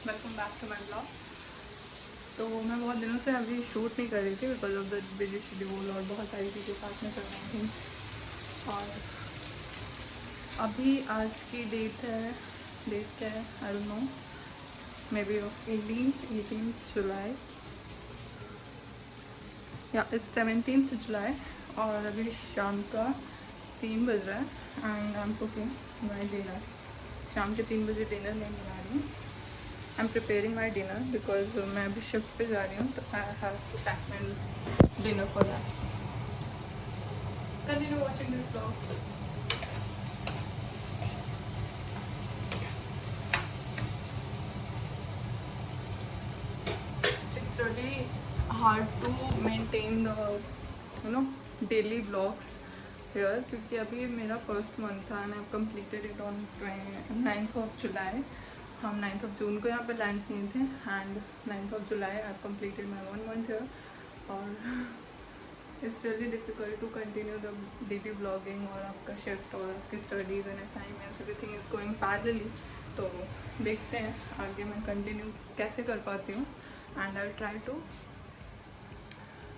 Welcome back to my blog. तो मैं बहुत दिनों से अभी शूट नहीं कर रही थी because of the busy schedule और बहुत सारी चीज़ें साथ में कर रही थी। और अभी आज की डेट क्या है आई डोंट नो, मे बी 18 जुलाई या इट्स 17 जुलाई। और अभी शाम का 3 बज रहा है and I am cooking my dinner. शाम के 3 बजे डिनर नहीं बना रही हूँ। I am preparing my dinner because मैं अभी शिफ्ट पे जा रही हूँ, तो I have to pack my dinner for that. Continue watching this blog. It's really hard to maintain the daily vlogs here क्योंकि अभी मेरा फर्स्ट मंथ था and I completed it on 9th of July। हम 9th of June को यहाँ पे land किए थे and 9th of July I completed my 1 month here। और it's really difficult to continue the daily blogging और आपका शिफ्ट और आपकी studies and assignments everything is going parallelly. तो देखते हैं आगे मैं कंटिन्यू कैसे कर पाती हूँ and I try to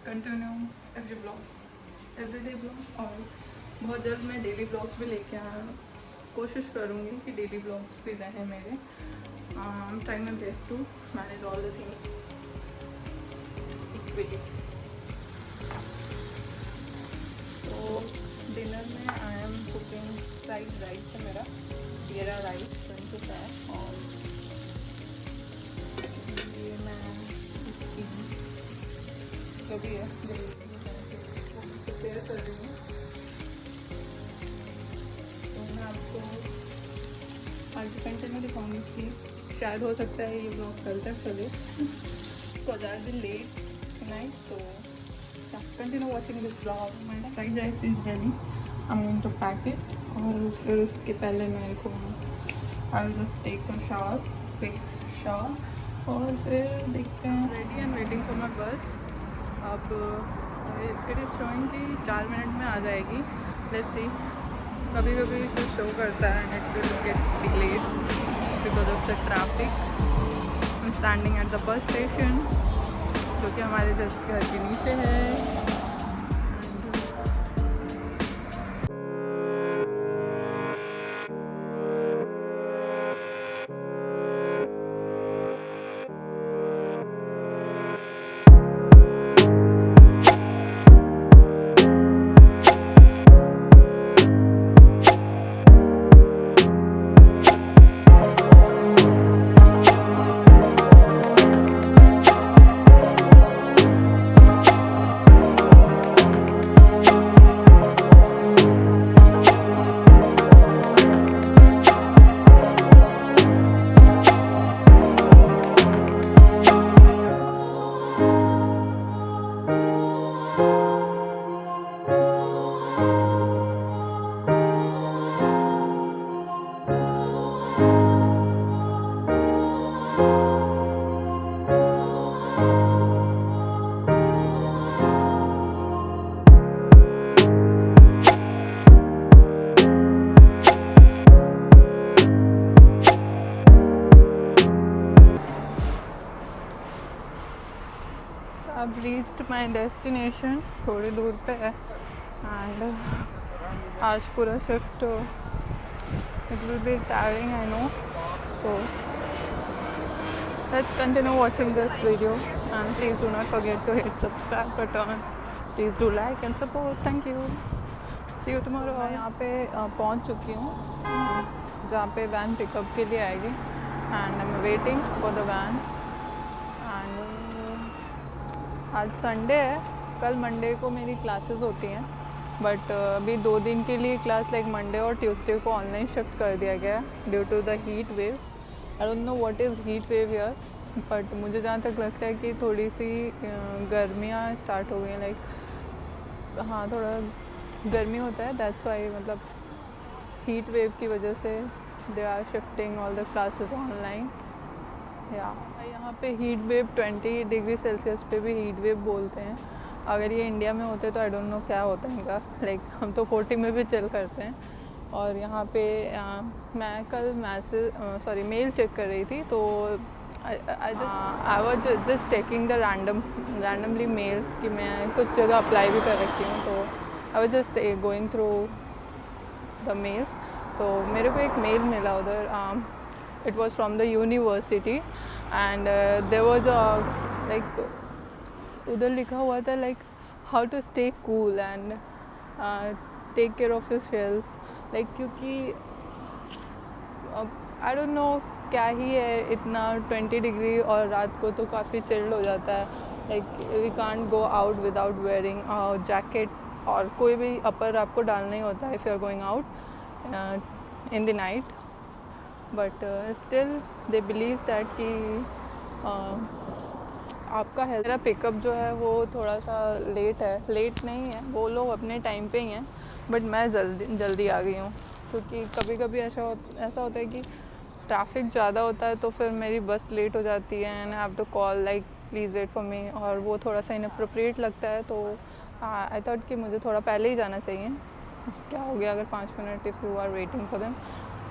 continue every day blog. और बहुत जल्द मैं डेली ब्लॉग्स भी लेके कोशिश करूँगी कि डेली ब्लॉग्स भी रहें मेरे। I am trying my best to manage all the things equally. तो डिनर में I am cooking fried rice है मेरा, जीरा राइस बन चुका है। और ये मैं इसकी जो भी है प्रिपेयर कर रही हूँ। तो मैं आपको आगे कंटिन्यू दिखाऊंगी कि शायद हो सकता है ये ब्लॉग कल तक चले because I will late night. तो continue watching this blog. My fried rice is ready, I am going to pack it. और फिर उसके पहले मेरे को I will just take a shower, quick shower, और फिर देखते हैं। Ready and waiting for my bus. अब इट इज़ शोइंग कि 4 मिनट में आ जाएगी। Let's see. कभी कभी इसे शो करता है and it will get delayed because of the traffic. I am standing at the bus station जो कि हमारे जस्ट घर के नीचे है। अब रीच्ड माई डेस्टिनेशन, थोड़ी दूर पे है एंड आज पूरा shift it will be tiring I know. So let's continue watching this video and please do not forget to hit subscribe button. Please do like and support. Thank you. See you tomorrow. मैं यहाँ पे पहुँच चुकी हूँ जहाँ पे van pickup के लिए आएगी and I'm waiting for the van. And आज संडे है, कल मंडे को मेरी क्लासेस होती हैं बट अभी 2 दिन के लिए क्लास लाइक मंडे और ट्यूसडे को ऑनलाइन शिफ्ट कर दिया गया due to the heat wave. I don't know what is heat wave here but मुझे जहाँ तक लगता है कि थोड़ी सी गर्मियाँ स्टार्ट हो गई हैं। लाइक हाँ, थोड़ा गर्मी होता है दैट्स वाई, मतलब हीट वेव की वजह से they are shifting all the classes online. या यहाँ पे हीट वेव 20 डिग्री सेल्सियस पे भी हीट वेव बोलते हैं। अगर ये इंडिया में होते तो आई डोंट नो क्या होता है इनका। लाइक हम तो 40 में भी चिल करते हैं। और यहाँ पे मैं कल मेल चेक कर रही थी तो I was just checking the randomly mails कि मैं कुछ जगह अप्लाई भी कर रखी हूँ, तो I was just going through the mails. तो मेरे को एक मेल मिला उधर, it was from the university and there was a like उधर लिखा हुआ था like how to stay cool and take care of yourself, like क्योंकि I don't know क्या ही है इतना 20 डिग्री और रात को तो काफ़ी चिल्ड हो जाता है, like we can't go out without wearing jacket, और कोई भी अपर आपको डालना ही होता है if you are going out in the night, but still they believe that कि आपका हेल्थ। मेरा पिकअप जो है वो थोड़ा सा लेट है, लेट नहीं है, वो लोग अपने टाइम पे ही हैं, बट मैं जल्दी आ गई हूँ, क्योंकि कभी कभी ऐसा होता है कि ट्रैफिक ज़्यादा होता है तो फिर मेरी बस लेट हो जाती है and I have to call like please wait for me, और वो थोड़ा सा इनअप्रोप्रिएट लगता है, तो आई थॉट कि मुझे थोड़ा पहले ही जाना चाहिए। क्या हो गया अगर 5 minute if you are waiting for them,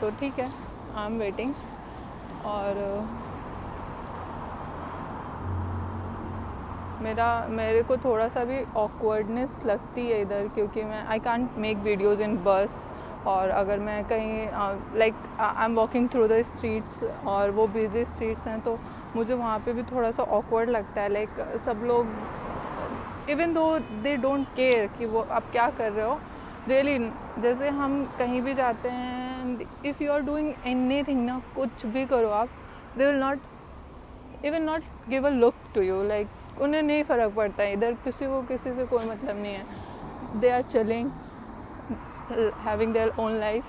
तो ठीक है, आई एम वेटिंग। और मेरे को थोड़ा सा भी ऑकवर्डनेस लगती है इधर, क्योंकि मैं आई कांट मेक वीडियोज़ इन बस, और अगर मैं कहीं like I am walking through the streets और वो बिजी स्ट्रीट्स हैं, तो मुझे वहाँ पे भी थोड़ा सा ऑकवर्ड लगता है, लाइक सब लोग even though they don't care कि वो आप क्या कर रहे हो, रियली जैसे हम कहीं भी जाते हैं, if you are doing anything ना, कुछ भी करो आप, they will not even not give a look to you, like उन्हें नहीं फ़र्क पड़ता है, इधर किसी को किसी से कोई मतलब नहीं है, they are chilling having their own life,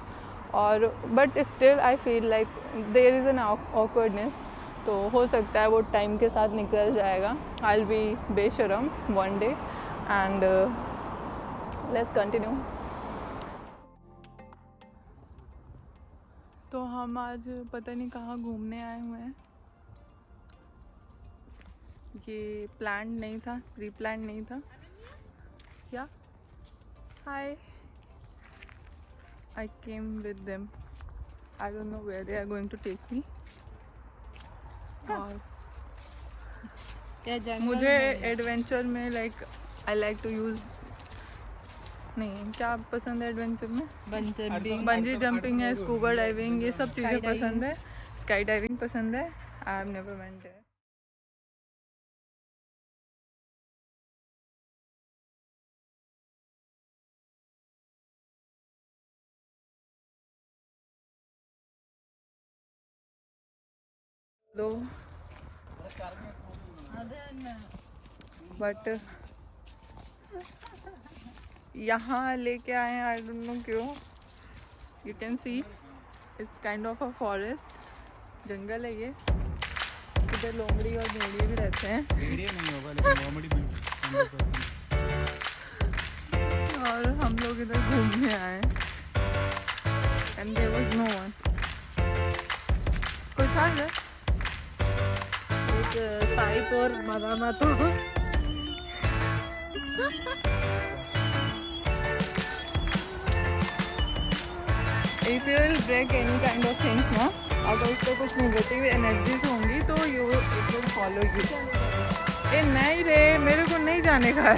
और but still I feel like there is an awkwardness, तो हो सकता है वो टाइम के साथ निकल जाएगा, I'll be बेशरम one day and let's continue। तो हम आज पता नहीं कहाँ घूमने आए हुए हैं, ये प्लान नहीं था, प्री प्लान नहीं था क्या। हाय, I came with them. I don't know where they are going to take me. और मुझे एडवेंचर में like I like to use, नहीं क्या पसंद है एडवेंचर में, बंजी जंपिंग है, स्कूबा डाइविंग, ये सब चीज़ें पसंद है, स्काई डाइविंग पसंद है, I have never went there. Though but यहाँ लेके आए हैं, आई डोंट नो क्यों। You can see it's kind of a forest, जंगल है ये, इधर लोमड़ी और भेड़िए भी रहते हैं, और हम लोग इधर घूमने आए and there was no one, कोई था इधर, साइप और मदामा तो if you will break any kind of things ना, अगर उसको कुछ नेगेटिव एनर्जीज होंगी तो you it will follow you. ए नहीं रे, मेरे को नहीं जाने का है,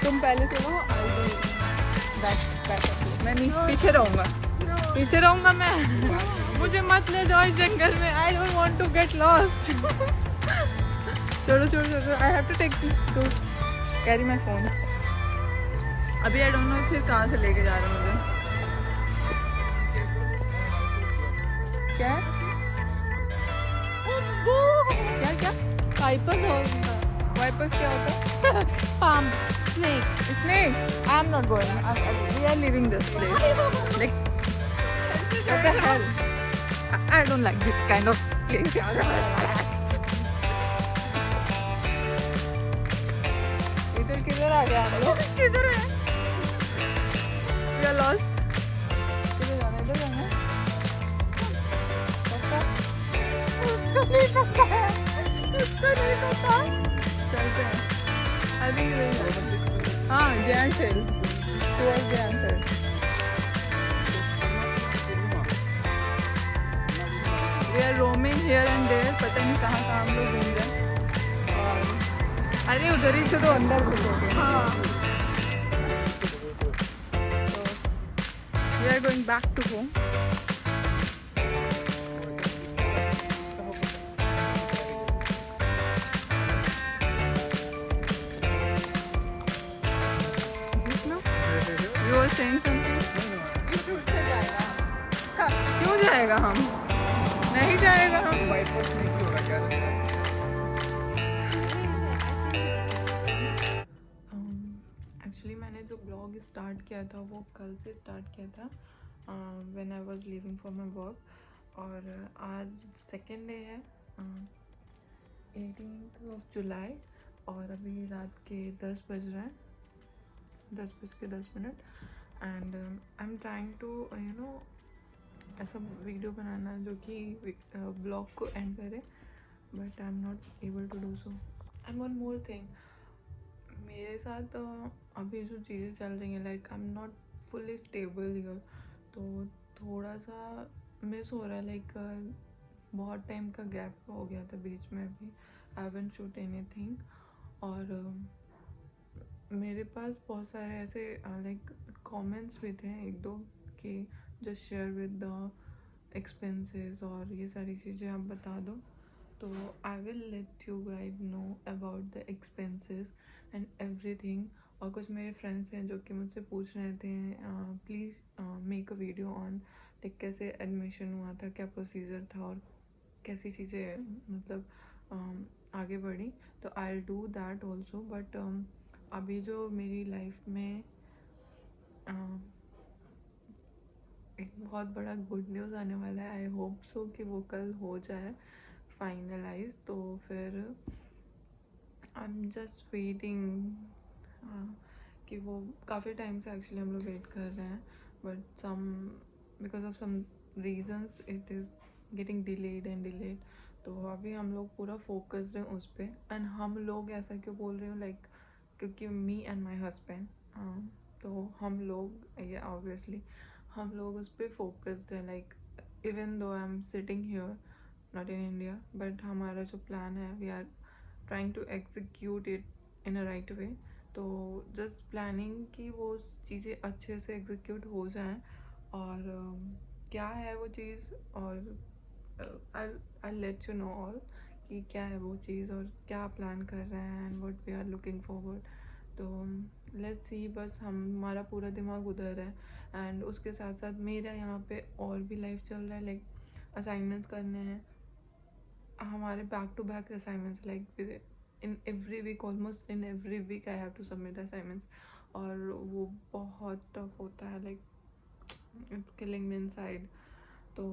तुम पहले चलो, मैं नहीं पीछे रहूँगा, पीछे रहूँगा मैं, मुझे मत ले जाओ इस जंगल में, I don't want to get lost. छोड़ो छोड़ो छोड़ो, I have to take to carry my phone. अभी आई डोंट नो फिर कहाँ से लेके जा रहे हैं मुझे, क्या क्या क्या वाइपर्स होगा, वाइपर्स क्या होता है, palm snake, snake, I am not going, we are living this place, like what the hell, I don't like this kind of place। इधर किधर आ गया हम लोग, किधर है, we are lost, किधर जाना, इधर जाना, उसको नहीं पता है, उसको नहीं पता, चलते हैं, I think हाँ Giant Hill, towards Giant Hill। We are roaming here and there, पता नहीं कहाँ कहाँ हम लोग घूम रहे हैं। और अरे उधर ही से तो अंदर घुसोगे। हाँ we are going back to home. You were saying something? YouTube से जाएगा कब? क्यों जाएगा हम? नहीं जाएगा हम। एक्चुअली मैंने जो ब्लॉग स्टार्ट किया था वो कल से स्टार्ट किया था, when I was leaving for my work. और आज सेकेंड डे है, 18 जुलाई, और अभी रात के 10 बज रहे हैं, 10:10 and I am trying to ऐसा वीडियो बनाना जो कि ब्लॉग को एंड करे, but I am not able to do so. And one more thing, मेरे साथ अभी जो चीज़ें चल रही हैं, like I am not fully stable here, तो थोड़ा सा मिस हो रहा है। लाइक बहुत टाइम का गैप हो गया था बीच में, अभी आई हैवंट शूट एनीथिंग। और मेरे पास बहुत सारे ऐसे लाइक कमेंट्स भी थे एक दो कि just share with the expenses और ये सारी चीज़ें आप बता दो, तो I will let you guide know about the expenses and everything. और कुछ मेरे फ्रेंड्स हैं जो कि मुझसे पूछ रहे थे please make a video on like कैसे एडमिशन हुआ था, क्या प्रोसीजर था और कैसी चीज़ें मतलब आगे बढ़ी, तो I do that also. But अभी जो मेरी लाइफ में एक बहुत बड़ा गुड न्यूज़ आने वाला है, आई होप सो कि वो कल हो जाए फाइनलाइज, तो फिर आई एम जस्ट वेटिंग कि वो काफ़ी टाइम से एक्चुअली हम लोग वेट कर रहे हैं, but some because of some reasons it is getting delayed and delayed. तो अभी हम लोग पूरा फोकस्ड हैं उस पर। एंड हम लोग ऐसा क्यों बोल रहे हो, लाइक क्योंकि मी एंड माई हस्बैंड, तो हम लोग ये ऑब्वियसली हम लोग उस पर फोकस्ड हैं। Like even though I am sitting here not in India, but हमारा जो प्लान है we are trying to execute it in a right way. तो जस्ट प्लानिंग कि वो चीज़ें अच्छे से एग्जीक्यूट हो जाएं, और क्या है वो चीज़, और I let you know all कि क्या है वो चीज़ और क्या प्लान कर रहे हैं and what we are looking forward. तो लेट्स सी, बस हमारा पूरा दिमाग उधर है। एंड उसके साथ साथ मेरा यहाँ पे और भी लाइफ चल रहा है, लाइक असाइनमेंट्स करने हैं हमारे, back to back assignments, like in every week, almost in every week I have to submit assignments, और वो बहुत टफ होता है, like it's killing me inside. तो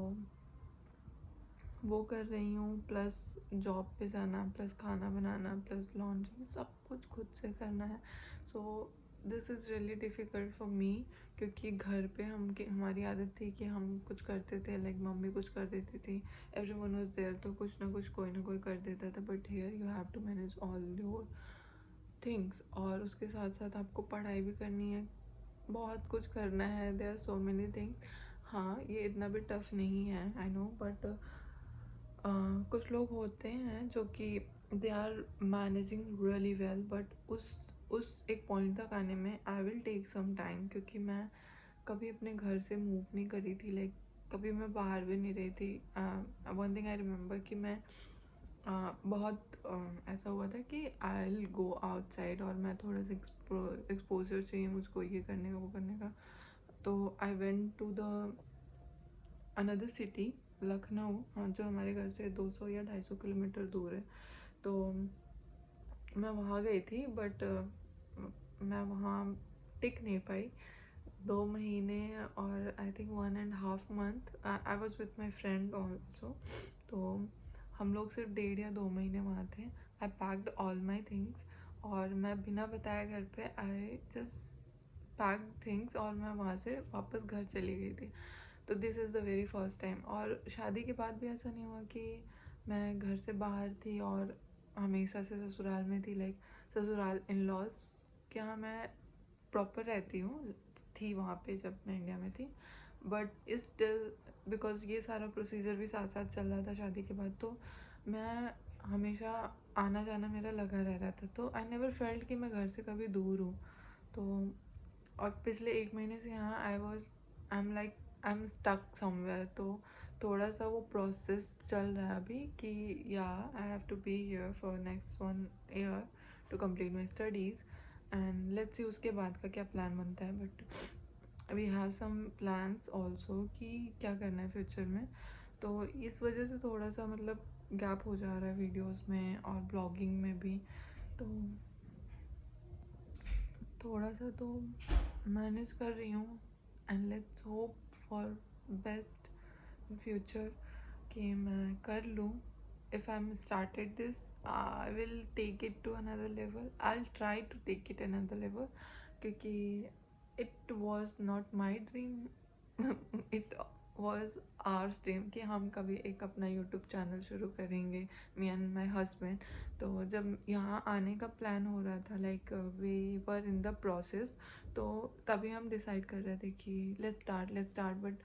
वो कर रही हूँ, प्लस जॉब पे जाना, प्लस खाना बनाना, प्लस लॉन्ड्री, सब कुछ खुद से करना है। So this is really difficult for me, क्योंकि घर पे हमारी आदत थी कि हम कुछ करते थे, लाइक मम्मी कुछ कर देती थी, एवरीवन वाज देयर, तो कुछ ना कुछ कोई ना कोई कर देता था। But here you have to manage all your things, और उसके साथ साथ आपको पढ़ाई भी करनी है, बहुत कुछ करना है, there are so many things. हाँ, ये इतना भी टफ नहीं है, आई नो, बट कुछ लोग होते हैं जो कि they are managing really well, but उस एक पॉइंट तक आने में I will take some time, क्योंकि मैं कभी अपने घर से मूव नहीं करी थी, लाइक कभी मैं बाहर भी नहीं रही थी। वन थिंग आई रिमेंबर कि मैं बहुत ऐसा हुआ था कि आई विल गो आउटसाइड और मैं थोड़ा सा एक्सपोजर चाहिए मुझको, ये करने का वो करने का। तो I went to the another city, Lucknow, जो हमारे घर से 200 या 250 किलोमीटर दूर है। तो मैं वहाँ गई थी, बट मैं वहाँ टिक नहीं पाई 2 महीने, और I think 1.5 month I was with my friend also. तो हम लोग सिर्फ 1.5 या 2 महीने वहाँ थे। आई पैक्ड ऑल माई थिंग्स, और मैं बिना बताए घर पे आई जस्ट पैक्ड थिंग्स, और मैं वहाँ से वापस घर चली गई थी। तो this is the very first time. और शादी के बाद भी ऐसा नहीं हुआ कि मैं घर से बाहर थी और हमेशा से ससुराल में थी, लाइक ससुराल इन लॉज क्या मैं प्रॉपर रहती हूँ, थी वहाँ पे जब मैं इंडिया में थी, बट स्टिल बिकॉज ये सारा प्रोसीजर भी साथ साथ चल रहा था शादी के बाद, तो मैं हमेशा आना जाना मेरा लगा रह रहा था, तो आई नेवर फेल्ट कि मैं घर से कभी दूर हूँ। तो और पिछले 1 महीने से यहाँ आई एम स्टक समवेयर, तो थोड़ा सा वो प्रोसेस चल रहा है अभी कि yeah I have to be here for next 1 year to complete my studies and let's see उसके बाद का क्या प्लान बनता है। But we have some plans also कि क्या करना है फ्यूचर में, तो इस वजह से थोड़ा सा मतलब गैप हो जा रहा है वीडियोस में और ब्लॉगिंग में भी, तो थोड़ा सा तो मैनेज कर रही हूँ and let's hope for best in future कि मैं कर लूँ। If I am started this I will take it to another level, I will try to take it another level, क्योंकि it was not my dream, it was ours dream कि हम कभी एक अपना यूट्यूब चैनल शुरू करेंगे, me and my husband. तो जब यहाँ आने का प्लान हो रहा था, like we were in the process, तो तभी हम डिसाइड कर रहे थे कि let's start, but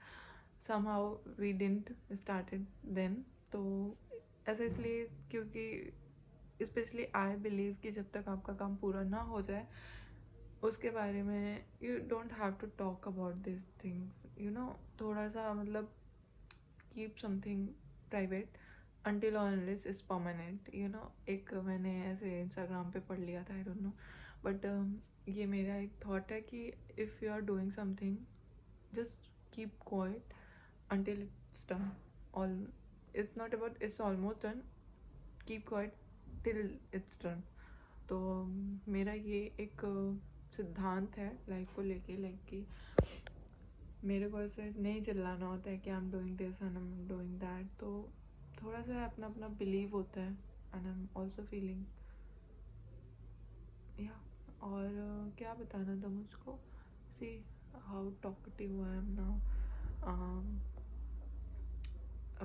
somehow we didn't started then। तो ऐसा इसलिए क्योंकि स्पेशली आई बिलीव कि जब तक आपका काम पूरा ना हो जाए उसके बारे में you don't have to talk about this things, you know, थोड़ा सा मतलब keep something private until or unless is permanent, you know। एक मैंने ऐसे इंस्टाग्राम पे पढ़ लिया था, आई डोंट नो, बट ये मेरा एक थॉट है कि if you are doing something just keep quiet until it's done, all it's not about it's almost done, keep quiet till it's done। तो मेरा ये एक सिद्धांत है लाइफ को लेके, लाइक कि मेरे को ऐसे नहीं चिल्लाना होता है कि I am doing this and I am doing that, तो थोड़ा सा अपना अपना बिलीव होता है and I am also feeling या। और क्या बताना था मुझको, see how talkative I am now.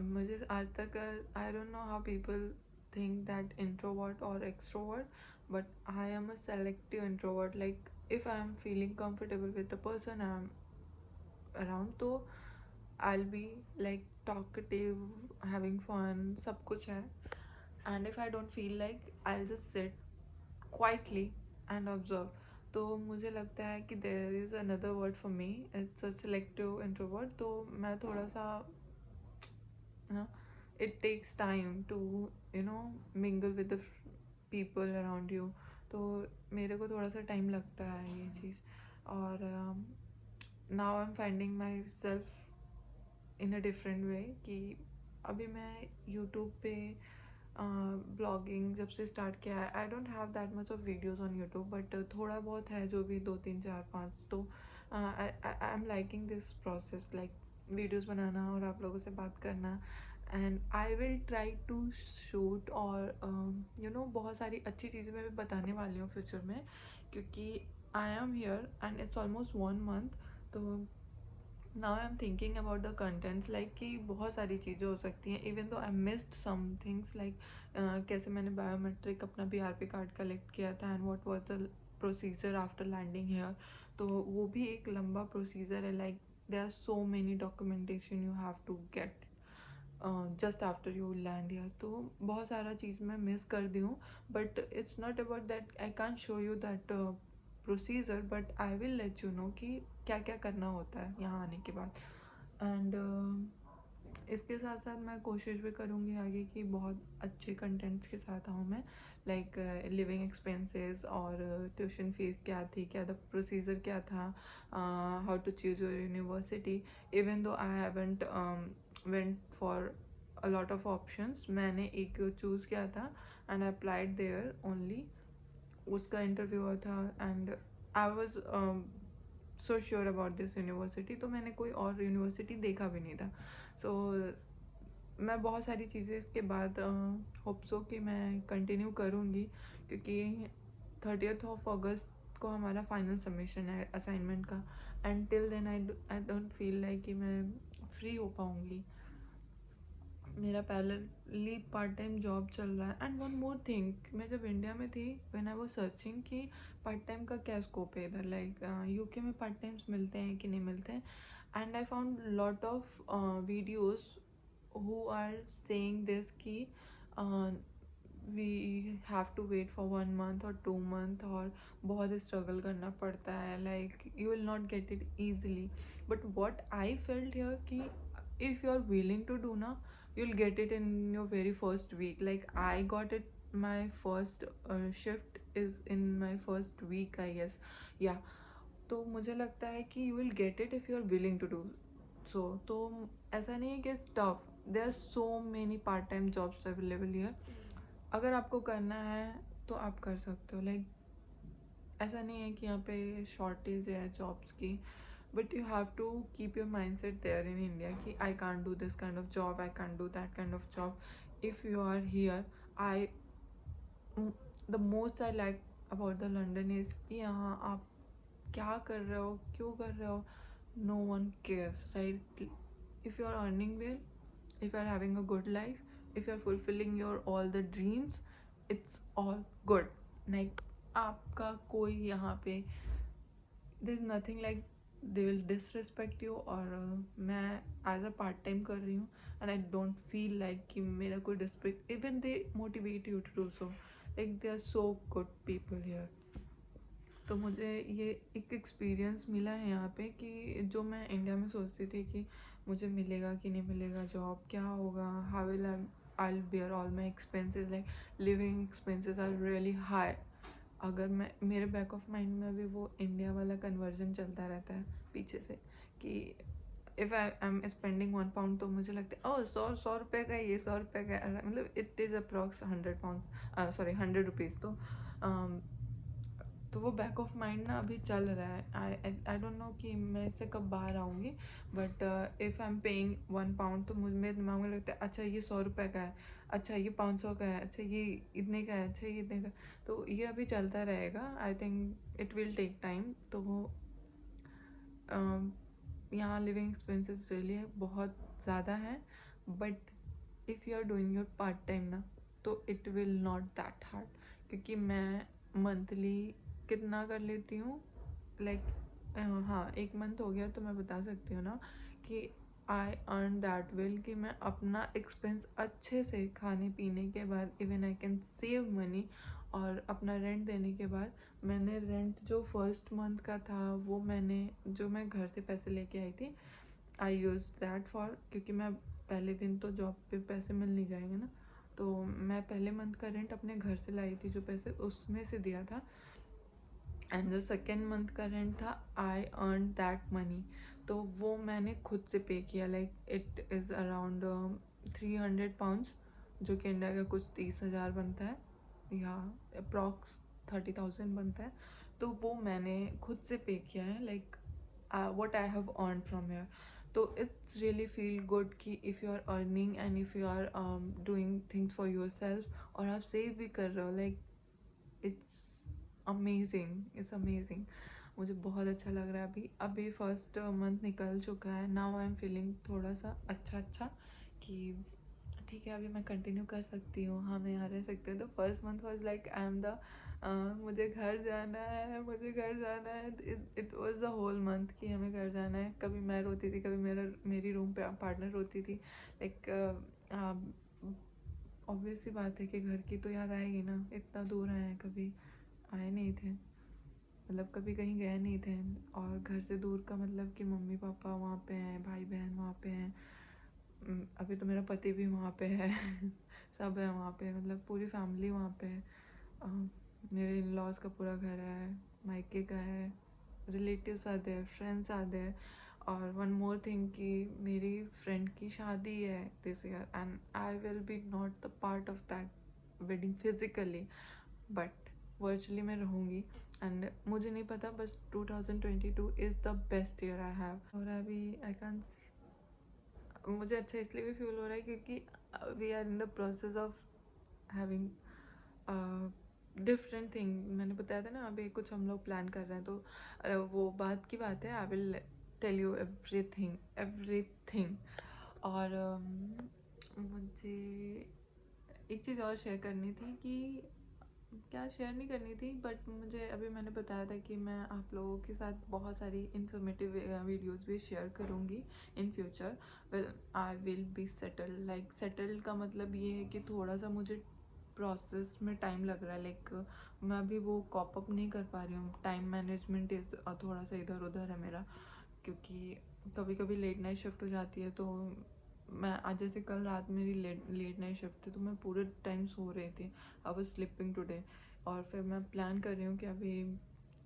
मुझे आज तक आई don't know how people think that introvert or extrovert, but I am a selective introvert, like if I am feeling comfortable with the person I am around, तो I'll be like talkative, having fun, सब कुछ है, and if I don't feel like, I'll just sit quietly and observe। तो मुझे लगता है कि there is another word for me, it's a selective introvert। तो मैं थोड़ा सा it takes time to mingle with the people around you, तो मेरे को थोड़ा सा टाइम लगता है ये चीज़। और now I'm finding myself in a different way कि अभी मैं यूट्यूब पे ब्लॉगिंग जब से स्टार्ट किया है, I don't have that much of videos on YouTube, but थोड़ा बहुत है जो भी 2 3 4 5, तो I am liking this process, like videos बनाना और आप लोगों से बात करना, and I will try to shoot, और बहुत सारी अच्छी चीज़ें मैं भी बताने वाली हूँ फ्यूचर में, क्योंकि I am here and it's almost 1 month. तो now I am thinking about the contents, like कि बहुत सारी चीज़ें हो सकती हैं, even though I missed some things, like कैसे मैंने बायोमेट्रिक अपना BRP कार्ड कलेक्ट किया था and what was the procedure after landing here, तो वो भी एक लंबा प्रोसीजर है, like there are so many documentation you have to get just after you land here, तो बहुत सारा चीज़ मैं मिस कर दी हूँ, but it's not about that, I can show you that procedure, but I will let you know कि क्या क्या करना होता है यहाँ आने के बाद। एंड इसके साथ साथ मैं कोशिश भी करूँगी आगे कि बहुत अच्छे कंटेंट्स के साथ आऊँ मैं, लाइक लिविंग एक्सपेंसेस और ट्यूशन फीस क्या थी, क्या द प्रोसीजर क्या था, how to choose your university, even though I haven't went for a lot of options, मैंने एक चूज़ किया था and I applied there only, उसका इंटरव्यू हुआ था and I was so sure about this university, तो मैंने कोई और यूनिवर्सिटी देखा भी नहीं था। सो मैं बहुत सारी चीज़ें इसके बाद होप सो कि मैं कंटिन्यू करूँगी, क्योंकि 30th of August को हमारा फाइनल सबमिशन है असाइनमेंट का, and till then I don't feel like कि मैं फ्री हो पाऊँगी। मेरा पैरेलली पार्ट टाइम जॉब चल रहा है, एंड वन मोर थिंग, मैं जब इंडिया में थी व्हेन आई वाज सर्चिंग कि पार्ट टाइम का क्या स्कोप है इधर, लाइक यूके में पार्ट टाइम्स मिलते हैं कि नहीं मिलते हैं. And I found lot of videos who are saying this कि we have to wait for 1 month or 2 month और बहुत struggle करना पड़ता है, like you will not get it easily. But what I felt here कि if you are willing to do ना, you'll get it in your very first week. Like I got it, my first shift is in my first week I guess. Yeah, तो मुझे लगता है कि you will get it if you are willing to do so. तो ऐसा नहीं है कि tough, there are so many part time jobs available here. अगर आपको करना है तो आप कर सकते हो. लाइक ऐसा नहीं है कि यहाँ पे शॉर्टेज है जॉब्स की, but you have to keep your mind set there in India कि I can't do this kind of job, I can't do that kind of job. If you are here, I the most I like about the London is कि यहाँ आप क्या कर रहे हो, क्यों कर रहे हो, no one cares, right. If you are earning well, if you are having a good life, if you are fulfilling your all the dreams, it's all good. Like आपका कोई यहाँ पे there is nothing like they will disrespect you. और मैं as a part time कर रही हूँ and I don't feel like कि मेरा कोई disrespect, even they motivate you to do so. Like they are so good people here. तो मुझे ये एक एक्सपीरियंस मिला है यहाँ पे कि जो मैं इंडिया में सोचती थी कि मुझे मिलेगा कि नहीं मिलेगा जॉब, क्या होगा, how will I bear all my expenses, like living expenses are really high. अगर मैं मेरे बैक ऑफ माइंड में अभी वो इंडिया वाला कन्वर्जन चलता रहता है पीछे से कि इफ़ आई एम स्पेंडिंग £1 तो मुझे लगता है ओह 100 रुपये का, ये 100 रुपये का, मतलब इट इज़ अप्रॉक्स £100, सॉरी ₹100. तो वो बैक ऑफ माइंड ना अभी चल रहा है. आई डोंट नो कि मैं इससे कब बाहर आऊँगी, but if I am paying £1 तो मुझ मेरे दिमाग में लगता है अच्छा ये 100 रुपये का है, अच्छा ये 500 का है, अच्छा ये इतने का है, अच्छा ये इतने का. तो ये अभी चलता रहेगा. I think it will take time. तो यहाँ लिविंग एक्सपेंसेस रियली बहुत ज़्यादा है, but if you are doing your part time ना तो it will not that hard. क्योंकि मैं मंथली कितना कर लेती हूँ, लाइक हाँ 1 मंथ हो गया तो मैं बता सकती हूँ ना कि आई अर्न दैट वेल कि मैं अपना एक्सपेंस अच्छे से खाने पीने के बाद, even I can save money. और अपना रेंट देने के बाद मैंने रेंट जो फर्स्ट मंथ का था वो मैंने, जो मैं घर से पैसे लेके आई थी, आई यूज़ दैट फॉर, क्योंकि मैं पहले दिन तो जॉब पे पैसे मिल नहीं जाएंगे ना, तो मैं पहले मंथ का रेंट अपने घर से लाई थी, जो पैसे उसमें से दिया था. एंड जो सेकेंड मंथ का रेंट था आई अर्न दैट मनी, तो वो मैंने खुद से पे किया. लाइक इट इज़ अराउंड £300, जो कि इंडिया का कुछ 30,000 बनता है, या अप्रॉक्स 30,000 बनता है. तो वो मैंने खुद से पे किया है, like what I have earned from here. तो it's really feel good कि if you are earning and if you are doing things for yourself और आप सेव भी कर रहे हो, like it's amazing. मुझे बहुत अच्छा लग रहा है. अभी फर्स्ट मंथ निकल चुका है. नाउ आई एम फीलिंग थोड़ा सा अच्छा कि ठीक है अभी मैं कंटिन्यू कर सकती हूँ, हाँ मैं यहाँ रह सकती हूँ. तो first month was like I am the मुझे घर जाना है. It was the whole month कि हमें घर जाना है. कभी मैं रोती थी, कभी मेरी रूम पे पार्टनर रोती थी. लाइक ऑब्वियस सी बात है कि घर की तो याद आएगी ना. इतना दूर आए हैं, कभी आए नहीं थे, मतलब कभी कहीं गए नहीं थे. और घर से दूर का मतलब कि मम्मी पापा वहाँ पे हैं, भाई बहन वहाँ पे हैं, अभी तो मेरा पति भी वहाँ पे है सब है वहाँ पे, मतलब पूरी फैमिली वहाँ पे है. मेरे इन लॉज का पूरा घर है, मायके का है, रिलेटिव्स आते हैं, फ्रेंड्स आते हैं. और वन मोर थिंग कि मेरी फ्रेंड की शादी है this year and I will be not the part of that wedding physically, but virtually मैं रहूँगी. एंड मुझे नहीं पता, बस 2022 is the best year I have. और अभी आई कैन, मुझे अच्छा इसलिए भी फील हो रहा है क्योंकि we are in the process of having different thing. मैंने बताया था ना अभी कुछ हम लोग प्लान कर रहे हैं, तो वो बात की बात है. I will tell you everything. और मुझे एक चीज़ और शेयर करनी थी कि क्या शेयर नहीं करनी थी, बट मुझे अभी मैंने बताया था कि मैं आप लोगों के साथ बहुत सारी इन्फॉर्मेटिव वीडियोस भी शेयर करूँगी in future. Well I will be settle, like settle का मतलब ये है कि थोड़ा सा मुझे प्रोसेस में टाइम लग रहा है। लाइक मैं अभी वो कॉप अप नहीं कर पा रही हूँ, टाइम मैनेजमेंट इज़ थोड़ा सा इधर उधर है मेरा, क्योंकि कभी कभी लेट नाइट शिफ्ट हो जाती है। तो मैं आज जैसे कल रात मेरी लेट नाइट शिफ्ट थी, तो मैं पूरे टाइम सो रही थी, आई वाज स्लीपिंग टुडे। और फिर मैं प्लान कर रही हूँ कि अभी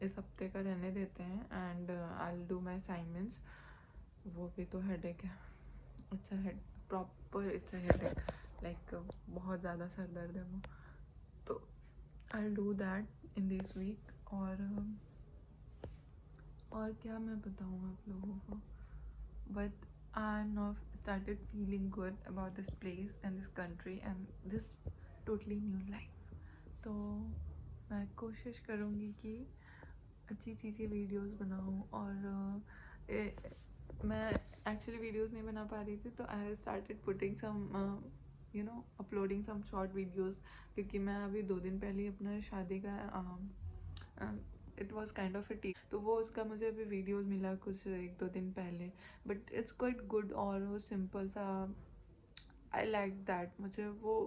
इस हफ्ते का रहने देते हैं and I will do my assignments. वो भी तो हेडेक है, it's a head, proper it's a headache, like बहुत ज़्यादा सर दर्द है वो। तो I will do that in this week. और क्या मैं बताऊँ आप लोगों को, but I'm now started feeling good about this place and this country and this totally new life. तो मैं कोशिश करूँगी कि अच्छी चीज़ें वीडियोस बनाऊँ। और मैं एक्चुअली वीडियोस नहीं बना पा रही थी, तो I started putting some uploading some short videos, क्योंकि मैं अभी 2 दिन पहले ही अपना शादी का it was kind of A T, तो वो उसका मुझे अभी वीडियोस मिला कुछ 1-2 दिन पहले, बट इट्स क्वाइट गुड। और वो सिंपल सा, आई लाइक दैट, मुझे वो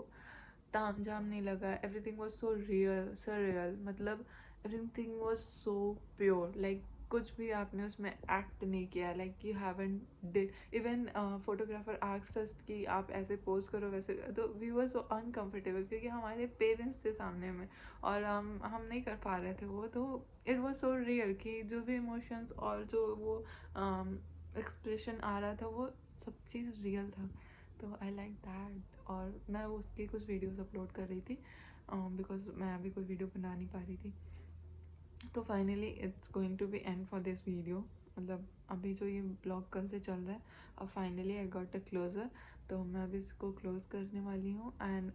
ताम झाम नहीं लगा, everything was so real, sir real, मतलब everything was so pure, like कुछ भी आपने उसमें एक्ट नहीं किया, like you haven't did even photographer asked us कि आप ऐसे पोज करो वैसे, तो वी वर सो अनकंफर्टेबल क्योंकि हमारे पेरेंट्स थे सामने में और हम नहीं कर पा रहे थे वो। तो इट वॉज सो रियल कि जो भी इमोशंस और जो वो एक्सप्रेशन आ रहा था वो सब चीज़ रियल था। तो आई लाइक दैट, और मैं उसकी कुछ वीडियोस अपलोड कर रही थी बिकॉज मैं अभी कोई वीडियो बना नहीं पा रही थी। तो finally it's going to be end for this video, मतलब अभी जो ये ब्लॉग कल से चल रहा है, अब finally I got a closure, तो मैं अभी इसको क्लोज करने वाली हूँ। एंड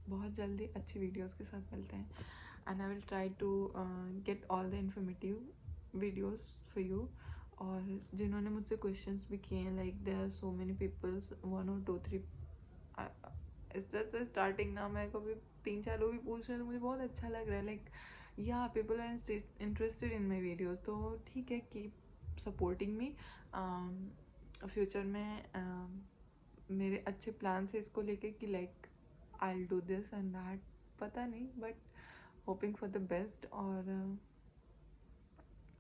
बहुत जल्दी अच्छी वीडियोस के साथ मिलते हैं and I will try to get all the informative videos for you. और जिन्होंने मुझसे क्वेश्चंस भी किए हैं, like there are so many peoples, 1 or 2-3 starting ना, मैं कभी 3-4 लोग भी पूछ रहे हैं, तो मुझे बहुत अच्छा लग रहा है, like yeah people are interested in my videos. तो ठीक है, कीप सपोर्टिंग मी। फ्यूचर में मेरे अच्छे प्लान्स है इसको लेके कि like I will do this and that, पता नहीं, but hoping for the best. और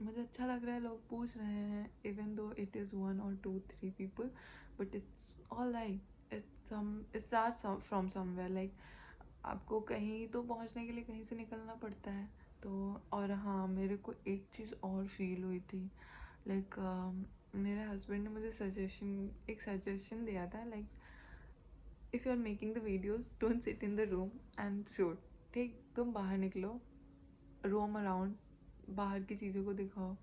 मुझे अच्छा लग रहा है, लोग पूछ रहे हैं, इवन दो it is 1 or 2-3 people, but it's all right, it's start from somewhere, like आपको कहीं तो पहुंचने के लिए कहीं से निकलना पड़ता है। तो और हाँ, मेरे को एक चीज़ और फील हुई थी, लाइक मेरे हस्बैंड ने मुझे एक सजेशन दिया था, like if you are making the videos don't sit in the room and shoot, ठीक, तुम बाहर निकलो, रोम अराउंड, बाहर की चीज़ों को दिखाओ।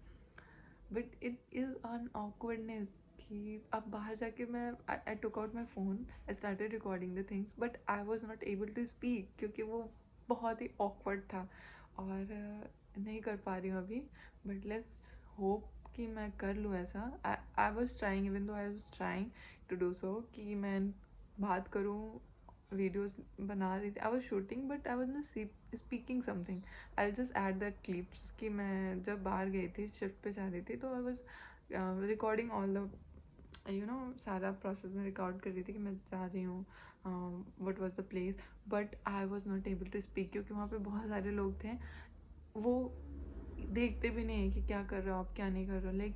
But it is an awkwardness कि अब बाहर जाके मैं I took out my phone, I started recording the things, but I was not able to speak क्योंकि वो बहुत ही ऑकवर्ड था। और नहीं कर पा रही हूँ अभी, बट लेट्स होप कि मैं कर लूँ ऐसा। आई was trying, even though I was trying to do so, कि मैं बात करूँ, वीडियोस बना रही थी, I was shooting but I was not speaking something. I just add that clips कि मैं जब बाहर गई थी, शिफ्ट पे जा रही थी, तो I was recording all the सारा प्रोसेस में रिकॉर्ड कर रही थी कि मैं जा रही हूँ, what was the place, but I was not able to speak क्योंकि वहाँ पे बहुत सारे लोग थे, वो देखते भी नहीं है कि क्या कर रहे हो आप, क्या नहीं कर रहे हो, लाइक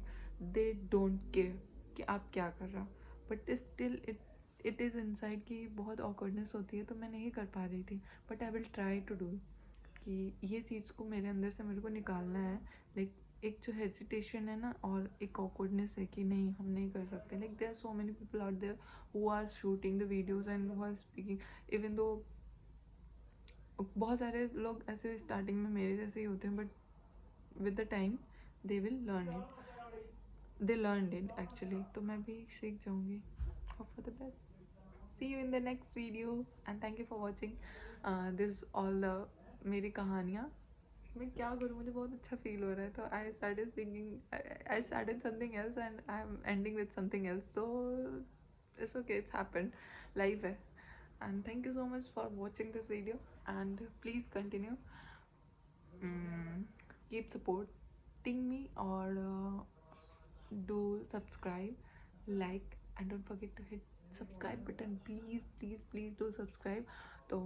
दे डोंट केयर कि आप क्या कर रहे हो, but still it is inside की बहुत ऑकवर्डनेस होती है, तो मैं नहीं कर पा रही थी, but I will try to do कि ये चीज़ को मेरे अंदर से मेरे को निकालना है। लाइक एक जो हेजिटेशन है ना, और एक ऑकवर्डनेस है कि नहीं हम नहीं कर सकते, like there are so many people out there who are shooting the videos and who are speaking, even though बहुत सारे लोग ऐसे स्टार्टिंग में मेरे जैसे ही होते हैं, but with the time they will learn it, they learn it actually. तो मैं भी सीख जाऊँगी, hope for the best. See you in the next video and thank you for watching this all the मेरी कहानियाँ। मैं क्या करूँ, मुझे बहुत अच्छा फील हो रहा है, तो I started speaking, I started something else and I am ending with something else, so it's okay, it's happened, life है। and thank you so much for watching this video, and please continue. Keep supporting me, or do subscribe, like, and don't forget to hit subscribe button. Please please please do subscribe. तो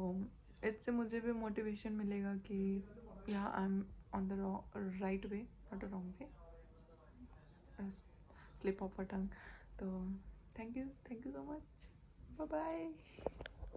इससे मुझे भी motivation मिलेगा कि yeah I am on the right way, not a wrong way, slip of a tongue. तो thank you so much, bye bye.